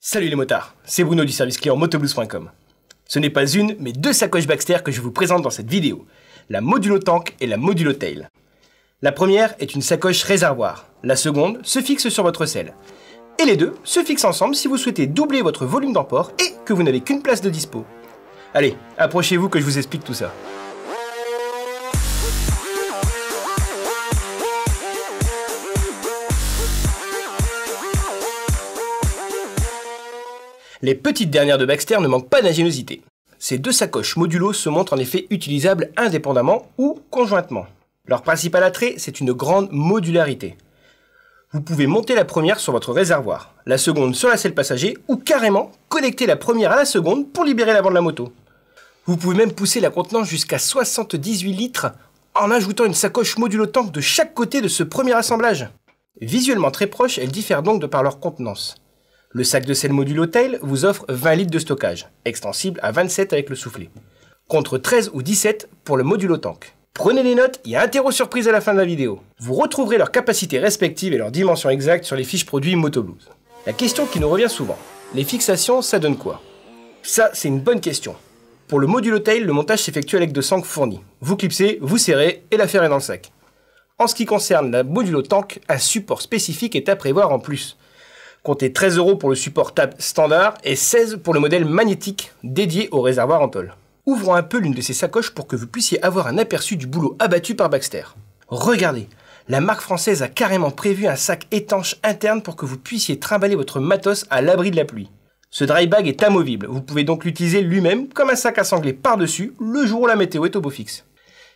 Salut les motards, c'est Bruno du service client motoblues.com. Ce n'est pas une, mais deux sacoches Baxter que je vous présente dans cette vidéo, la Modulo Tank et la Modulo Tail. La première est une sacoche réservoir, la seconde se fixe sur votre selle. Et les deux se fixent ensemble si vous souhaitez doubler votre volume d'emport et que vous n'avez qu'une place de dispo. Allez, approchez-vous que je vous explique tout ça. Les petites dernières de Baxter ne manquent pas d'ingéniosité. Ces deux sacoches modulo se montrent en effet utilisables indépendamment ou conjointement. Leur principal attrait, c'est une grande modularité. Vous pouvez monter la première sur votre réservoir, la seconde sur la selle passager ou carrément connecter la première à la seconde pour libérer l'avant de la moto. Vous pouvez même pousser la contenance jusqu'à 78 litres en ajoutant une sacoche modulo tank de chaque côté de ce premier assemblage. Visuellement très proches, elles diffèrent donc de par leur contenance. Le sac de selle Modulo Tail vous offre 20 litres de stockage, extensible à 27 avec le soufflet, contre 13 ou 17 pour le Modulo Tank. Prenez des notes, il y a un terreau surprise à la fin de la vidéo. Vous retrouverez leurs capacités respectives et leurs dimensions exactes sur les fiches produits Motoblues. La question qui nous revient souvent, les fixations, ça donne quoi? Ça, c'est une bonne question. Pour le Modulo Tail, le montage s'effectue avec de sangles fournies. Vous clipsez, vous serrez et l'affaire est dans le sac. En ce qui concerne la Modulo Tank, un support spécifique est à prévoir en plus. Comptez 13 € pour le support table standard et 16 € pour le modèle magnétique dédié au réservoir en tôle. Ouvrons un peu l'une de ces sacoches pour que vous puissiez avoir un aperçu du boulot abattu par Baxter. Regardez, la marque française a carrément prévu un sac étanche interne pour que vous puissiez trimballer votre matos à l'abri de la pluie. Ce dry bag est amovible, vous pouvez donc l'utiliser lui-même comme un sac à sangler par-dessus le jour où la météo est au beau fixe.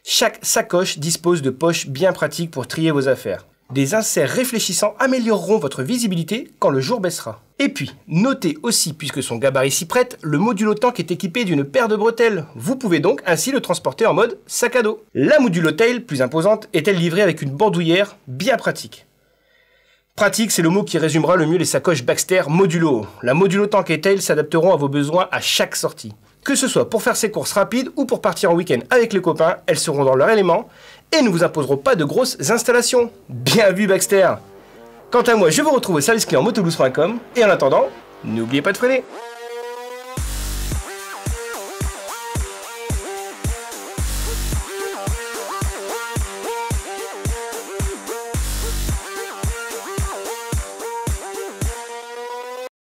Chaque sacoche dispose de poches bien pratiques pour trier vos affaires. Des inserts réfléchissants amélioreront votre visibilité quand le jour baissera. Et puis, notez aussi, puisque son gabarit s'y prête, le Modulo Tank est équipé d'une paire de bretelles. Vous pouvez donc ainsi le transporter en mode sac à dos. La Modulo Tail, plus imposante, est-elle livrée avec une bandoulière bien pratique. Pratique, c'est le mot qui résumera le mieux les sacoches Baxter Modulo. La Modulo Tank et Tail s'adapteront à vos besoins à chaque sortie. Que ce soit pour faire ses courses rapides ou pour partir en week-end avec les copains, elles seront dans leur élément et ne vous imposeront pas de grosses installations. Bien vu Baxter! Quant à moi, je vous retrouve au service client motoblues.com et en attendant, n'oubliez pas de freiner.